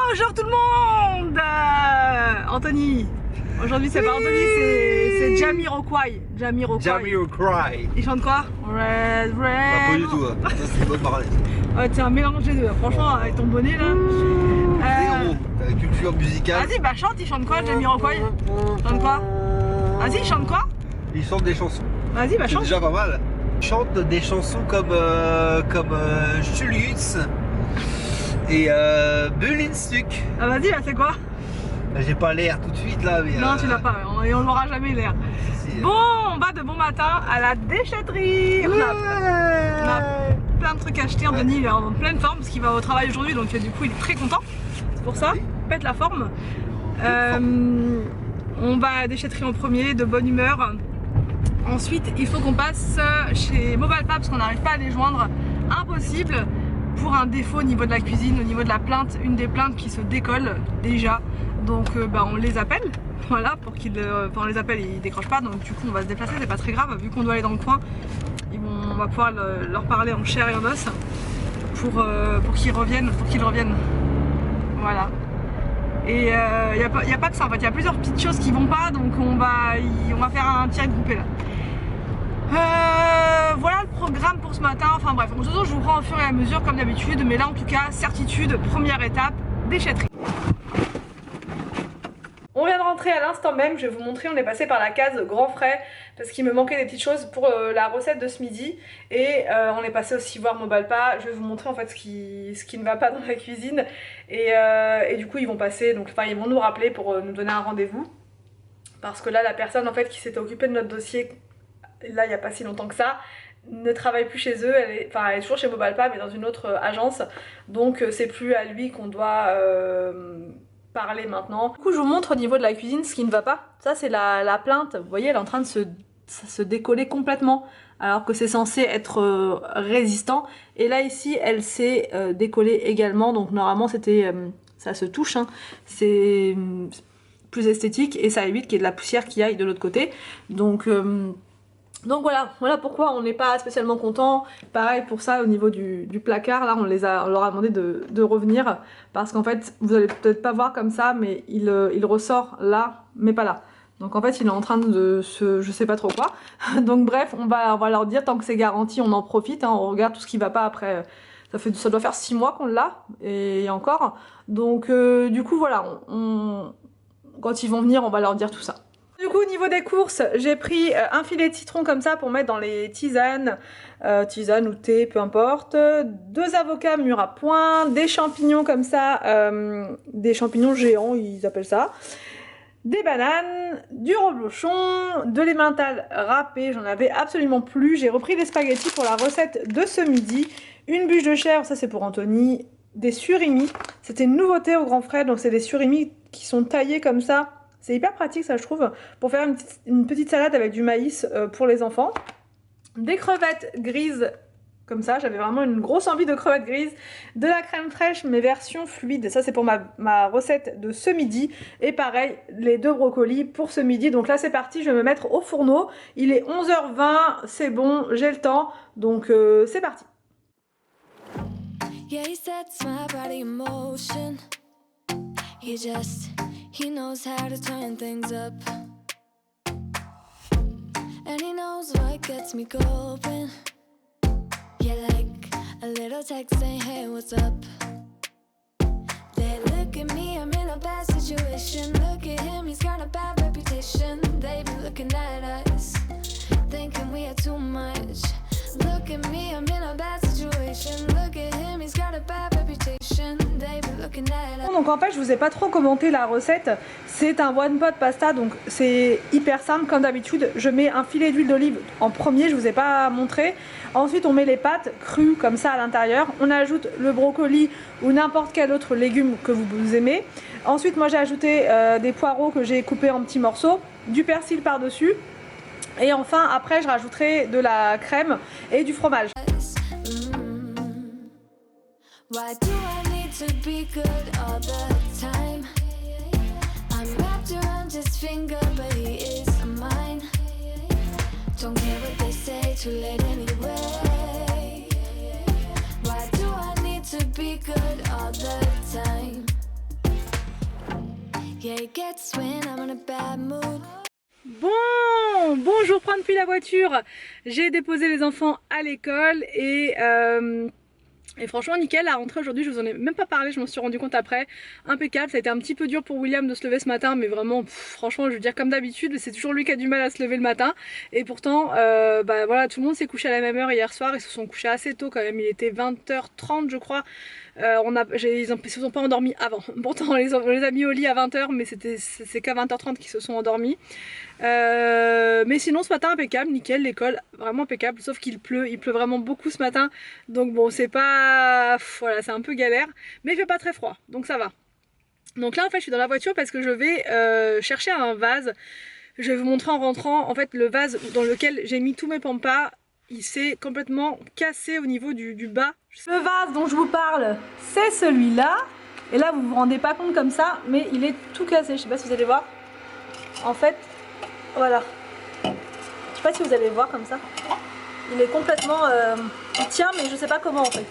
Bonjour tout le monde. Anthony. Aujourd'hui c'est pas Anthony, c'est Jamiroquai. Jamiroquai. Il chante quoi? Red, red. Pas du tout, hein. Ça c'est une bonne parole. Ouais, c'est un mélange des deux. Franchement, avec ton bonnet là. Zéro. T'as la culture musicale. Vas-y, bah chante, il chante quoi, Jamiroquai? Chante quoi? Vas-y, il chante quoi? Il chante des chansons. Vas-y, bah C'est chante. déjà pas mal. Il chante des chansons comme Julius et Bulinstuk. Ah vas-y, là c'est quoi? J'ai pas l'air tout de suite là, mais. Non, tu l'as pas, et on l'aura jamais l'air. Si, Bon, on va de bon matin à la déchetterie. On a plein de trucs à acheter. Anthony il est en pleine forme parce qu'il va au travail aujourd'hui, donc du coup il est très content. C'est pour ça, Oui. pète la forme. On va à la déchetterie en premier, de bonne humeur. Ensuite, il faut qu'on passe chez Mobalpa parce qu'on n'arrive pas à les joindre. Impossible pour un défaut au niveau de la cuisine, au niveau de la plainte, une des plaintes qui se décolle déjà. Donc on les appelle, voilà, on les appelle et ils décrochent pas, donc du coup on va se déplacer, c'est pas très grave, vu qu'on doit aller dans le coin, on va pouvoir leur parler en chair et en os pour qu'ils reviennent, voilà. Et il n'y a pas que ça en fait, il y a plusieurs petites choses qui vont pas, donc on va faire un tir groupé là. Voilà le programme pour ce matin, enfin bref, je vous prends au fur et à mesure comme d'habitude, mais là en tout cas, certitude, première étape, déchetterie. On vient de rentrer à l'instant même, je vais vous montrer, on est passé par la case grand frais parce qu'il me manquait des petites choses pour la recette de ce midi et on est passé aussi voir Mobalpa. Je vais vous montrer en fait ce qui ne va pas dans la cuisine et du coup ils vont passer, donc enfin ils vont nous rappeler pour nous donner un rendez-vous parce que là la personne en fait qui s'était occupée de notre dossier, là il n'y a pas si longtemps que ça, ne travaille plus chez eux, elle est toujours chez Mobalpa mais dans une autre agence, donc c'est plus à lui qu'on doit parler maintenant. Du coup je vous montre au niveau de la cuisine ce qui ne va pas. Ça c'est la plainte, vous voyez elle est en train de se décoller complètement alors que c'est censé être résistant et là ici elle s'est décollée également, donc normalement c'était ça se touche hein. C'est plus esthétique et ça évite qu'il y ait de la poussière qui aille de l'autre côté, donc voilà pourquoi on n'est pas spécialement content. Pareil pour ça au niveau du placard, là on leur a demandé de revenir parce qu'en fait vous allez peut-être pas voir comme ça mais il ressort là mais pas là. Donc en fait il est en train de je sais pas trop quoi. Donc bref on va leur dire tant que c'est garanti on en profite, hein, on regarde tout ce qui va pas après. Ça doit faire 6 mois qu'on l'a et encore. Donc du coup voilà, quand ils vont venir on va leur dire tout ça. Du coup au niveau des courses, j'ai pris un filet de citron comme ça pour mettre dans les tisanes, tisane ou thé, peu importe, 2 avocats mûrs à point, des champignons comme ça, des champignons géants ils appellent ça, des bananes, du reblochon, de l'emmental râpé, j'en avais absolument plus, j'ai repris des spaghettis pour la recette de ce midi, une bûche de chèvre, ça c'est pour Anthony, des surimi, c'était une nouveauté au grand frais, donc c'est des surimi qui sont taillés comme ça. C'est hyper pratique ça je trouve, pour faire une petite salade avec du maïs pour les enfants. Des crevettes grises comme ça, j'avais vraiment une grosse envie de crevettes grises. De la crème fraîche mais version fluide, ça c'est pour ma recette de ce midi. Et pareil, les 2 brocolis pour ce midi. Donc là c'est parti, je vais me mettre au fourneau. Il est 11h20, c'est bon, j'ai le temps, donc c'est parti. He knows how to turn things up, and he knows what gets me going. Yeah, like a little text saying, hey, what's up? They look at me, I'm in a bad situation. Look at him, he's got a bad reputation. They be looking at us, thinking we are too much. Look at me, I'm in a bad situation. Look at him, he's got a bad reputation. They be looking at us. Donc en fait je vous ai pas trop commenté la recette, c'est un one pot pasta donc c'est hyper simple comme d'habitude. Je mets un filet d'huile d'olive en premier, je vous ai pas montré. Ensuite on met les pâtes crues comme ça à l'intérieur, on ajoute le brocoli ou n'importe quel autre légume que vous aimez. Ensuite moi j'ai ajouté des poireaux que j'ai coupés en petits morceaux, du persil par dessus. Et enfin après je rajouterai de la crème et du fromage. Why do I need to be good all the time? I'm wrapped around his finger, but he is mine. Don't care what they say, too late anyway. Why do I need to be good all the time? Yeah, it gets when I'm in a bad mood. Bonjour, prends depuis la voiture. J'ai déposé les enfants à l'école et franchement nickel, la rentrée aujourd'hui, je vous en ai même pas parlé, je m'en suis rendu compte après, impeccable. Ça a été un petit peu dur pour William de se lever ce matin, mais vraiment franchement je veux dire comme d'habitude, c'est toujours lui qui a du mal à se lever le matin. Et pourtant bah voilà, tout le monde s'est couché à la même heure hier soir, ils se sont couchés assez tôt quand même, il était 20h30 je crois. Ils se sont pas endormis avant, pourtant on les a mis au lit à 20h, mais c'est qu'à 20h30 qu'ils se sont endormis. Mais sinon ce matin impeccable, nickel, l'école vraiment impeccable, sauf qu'il pleut vraiment beaucoup ce matin, donc bon c'est pas, voilà c'est un peu galère, mais il fait pas très froid, donc ça va. Donc là en fait je suis dans la voiture parce que je vais chercher un vase. Je vais vous montrer en rentrant, en fait le vase dans lequel j'ai mis tous mes pampas, il s'est complètement cassé au niveau du bas. Le vase dont je vous parle, c'est celui-là, et là vous vous rendez pas compte comme ça, mais il est tout cassé, je sais pas si vous allez voir, en fait. Voilà, je sais pas si vous allez voir comme ça, il est complètement, il tient mais je sais pas comment en fait.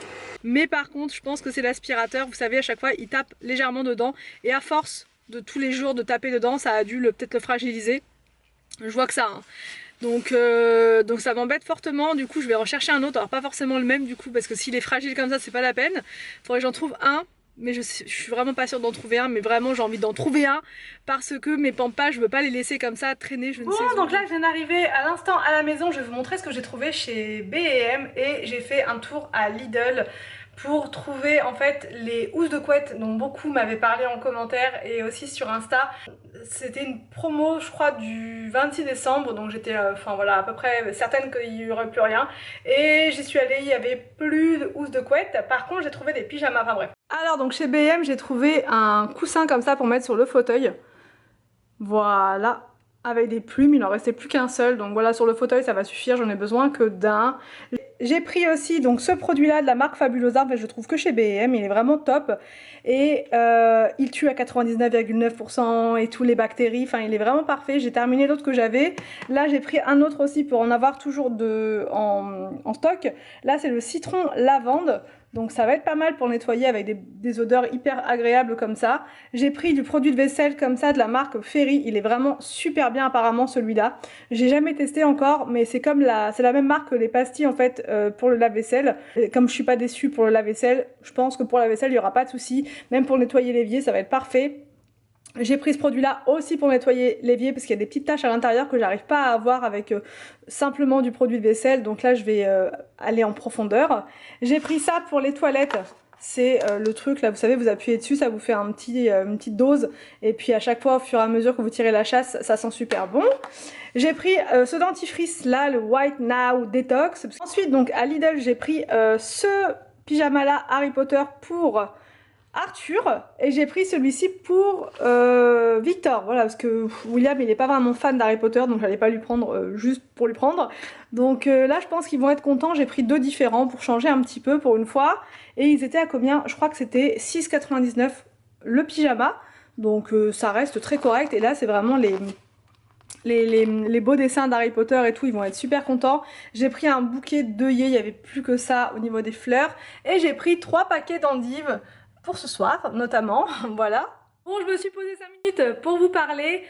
Mais par contre je pense que c'est l'aspirateur, vous savez à chaque fois il tape légèrement dedans et à force de tous les jours de taper dedans ça a dû peut-être le fragiliser, je vois que ça hein. Donc ça m'embête fortement, du coup je vais rechercher un autre, alors pas forcément le même du coup parce que s'il est fragile comme ça c'est pas la peine, faudrait que j'en trouve un. Mais je suis vraiment pas sûre d'en trouver un, mais vraiment j'ai envie d'en trouver un parce que mes pampas je veux pas les laisser comme ça traîner, je ne sais pas. Donc là je viens d'arriver à l'instant à la maison, je vais vous montrer ce que j'ai trouvé chez B&M et j'ai fait un tour à Lidl pour trouver en fait les housses de couette dont beaucoup m'avaient parlé en commentaire et aussi sur Insta. C'était une promo je crois du 26 décembre donc j'étais enfin voilà à peu près certaine qu'il n'y aurait plus rien et j'y suis allée, il y avait plus de housses de couette, par contre j'ai trouvé des pyjamas, enfin bref. Alors donc chez B&M j'ai trouvé un coussin comme ça pour mettre sur le fauteuil, voilà, avec des plumes, il en restait plus qu'un seul, donc voilà sur le fauteuil ça va suffire, j'en ai besoin que d'un. J'ai pris aussi donc ce produit là de la marque Fabulosa, je le trouve que chez B&M, il est vraiment top et il tue à 99,9% et tous les bactéries, enfin il est vraiment parfait. J'ai terminé l'autre que j'avais, là j'ai pris un autre aussi pour en avoir toujours en stock, là c'est le citron lavande. Donc ça va être pas mal pour nettoyer avec des odeurs hyper agréables comme ça. J'ai pris du produit de vaisselle comme ça de la marque Ferry. Il est vraiment super bien apparemment celui-là. J'ai jamais testé encore mais c'est comme c'est la même marque que les pastilles en fait pour le lave-vaisselle. Comme je suis pas déçue pour le lave-vaisselle, je pense que pour la vaisselle il n'y aura pas de souci. Même pour nettoyer l'évier ça va être parfait. J'ai pris ce produit là aussi pour nettoyer l'évier parce qu'il y a des petites taches à l'intérieur que j'arrive pas à avoir avec simplement du produit de vaisselle, donc là je vais aller en profondeur. J'ai pris ça pour les toilettes, c'est le truc là, vous savez, vous appuyez dessus, ça vous fait une petite dose et puis à chaque fois au fur et à mesure que vous tirez la chasse ça sent super bon. J'ai pris ce dentifrice là, le White Now Detox. Ensuite donc à Lidl j'ai pris ce pyjama là Harry Potter pour Arthur et j'ai pris celui-ci pour Victor, voilà parce que William il est pas vraiment fan d'Harry Potter donc j'allais pas lui prendre juste pour lui prendre, donc là je pense qu'ils vont être contents. J'ai pris deux différents pour changer un petit peu pour une fois et ils étaient à combien, je crois que c'était 6,99 le pyjama, donc ça reste très correct et là c'est vraiment les beaux dessins d'Harry Potter et tout, ils vont être super contents. J'ai pris un bouquet d'œillets, il n'y avait plus que ça au niveau des fleurs et j'ai pris 3 paquets d'endives pour ce soir notamment, voilà. Bon, je me suis posé 5 minutes pour vous parler.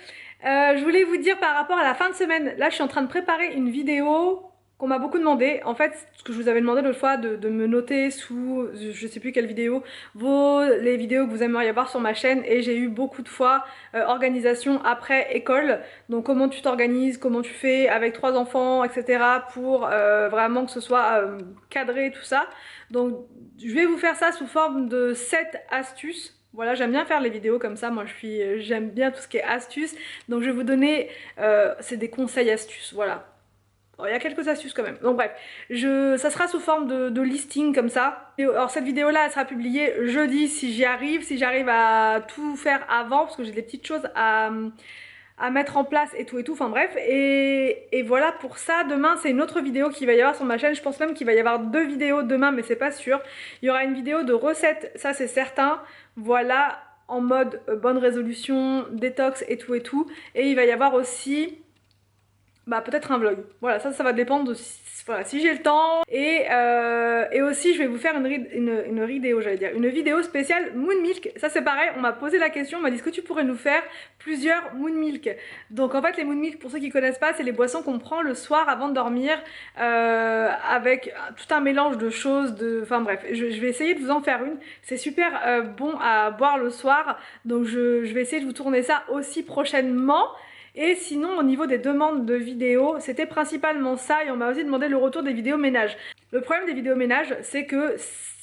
Je voulais vous dire par rapport à la fin de semaine, là je suis en train de préparer une vidéo qu'on m'a beaucoup demandé. En fait, ce que je vous avais demandé l'autre fois de me noter sous, je sais plus quelle vidéo, les vidéos que vous aimeriez voir sur ma chaîne, et j'ai eu beaucoup de fois organisation après école. Donc comment tu t'organises, comment tu fais avec 3 enfants, etc. pour vraiment que ce soit cadré tout ça. Donc je vais vous faire ça sous forme de 7 astuces. Voilà, j'aime bien faire les vidéos comme ça, moi j'aime bien tout ce qui est astuces. Donc je vais vous donner, c'est des conseils astuces, voilà. Il y a quelques astuces quand même. Donc bref, ça sera sous forme de listing comme ça. Et, alors cette vidéo là elle sera publiée jeudi si j'arrive à tout faire avant parce que j'ai des petites choses à mettre en place et tout, enfin bref. Et voilà pour ça. Demain c'est une autre vidéo qui va y avoir sur ma chaîne. Je pense même qu'il va y avoir 2 vidéos demain mais c'est pas sûr. Il y aura une vidéo de recettes, ça c'est certain. Voilà, en mode bonne résolution, détox et tout. Et il va y avoir aussi bah peut-être un vlog. Voilà, ça va dépendre de voilà, si j'ai le temps. Et aussi je vais vous faire une vidéo, j'allais dire, une vidéo spéciale Moon Milk. Ça c'est pareil, on m'a posé la question, on m'a dit est-ce que tu pourrais nous faire plusieurs Moon Milk. Donc en fait les Moon Milk, pour ceux qui connaissent pas, c'est les boissons qu'on prend le soir avant de dormir, avec tout un mélange de choses, enfin bref, je vais essayer de vous en faire une. C'est super bon à boire le soir, donc je vais essayer de vous tourner ça aussi prochainement. Et sinon au niveau des demandes de vidéos, c'était principalement ça, et on m'a aussi demandé le retour des vidéos ménage. Le problème des vidéos ménage, c'est que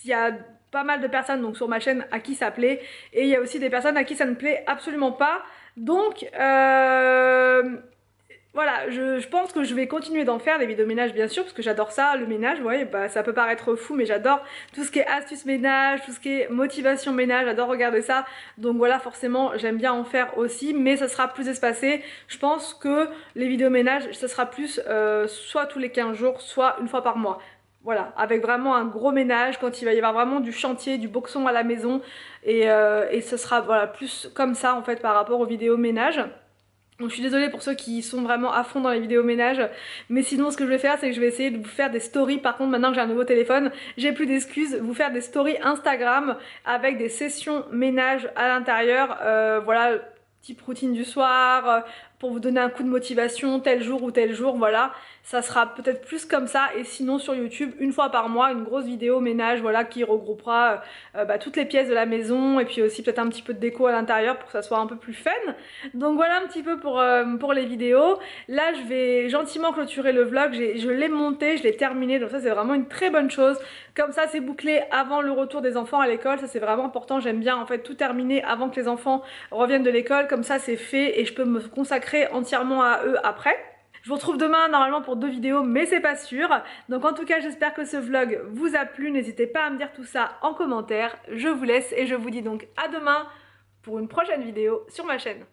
il y a pas mal de personnes donc sur ma chaîne à qui ça plaît, et il y a aussi des personnes à qui ça ne plaît absolument pas. Donc voilà, je pense que je vais continuer d'en faire des vidéos ménage bien sûr, parce que j'adore ça, le ménage, ouais, bah ça peut paraître fou mais j'adore tout ce qui est astuces ménage, tout ce qui est motivation ménage, j'adore regarder ça. Donc voilà, forcément j'aime bien en faire aussi, mais ça sera plus espacé. Je pense que les vidéos ménage, ça sera plus soit tous les 15 jours, soit une fois par mois. Voilà, avec vraiment un gros ménage, quand il va y avoir vraiment du chantier, du boxon à la maison, et ce sera voilà, plus comme ça en fait par rapport aux vidéos ménage. Donc je suis désolée pour ceux qui sont vraiment à fond dans les vidéos ménage, mais sinon ce que je vais faire c'est que je vais essayer de vous faire des stories. Par contre maintenant que j'ai un nouveau téléphone, j'ai plus d'excuses, vous faire des stories Instagram avec des sessions ménage à l'intérieur, voilà, type routine du soir, pour vous donner un coup de motivation tel jour ou tel jour, voilà. Ça sera peut-être plus comme ça, et sinon sur YouTube, une fois par mois, une grosse vidéo ménage, voilà, qui regroupera toutes les pièces de la maison, et puis aussi peut-être un petit peu de déco à l'intérieur pour que ça soit un peu plus fun. Donc voilà un petit peu pour les vidéos. Là je vais gentiment clôturer le vlog, je l'ai monté, je l'ai terminé, donc ça c'est vraiment une très bonne chose. Comme ça c'est bouclé avant le retour des enfants à l'école, ça c'est vraiment important, j'aime bien en fait tout terminer avant que les enfants reviennent de l'école, comme ça c'est fait et je peux me consacrer entièrement à eux après. Je vous retrouve demain normalement pour 2 vidéos, mais c'est pas sûr. Donc en tout cas j'espère que ce vlog vous a plu, n'hésitez pas à me dire tout ça en commentaire. Je vous laisse et je vous dis donc à demain pour une prochaine vidéo sur ma chaîne.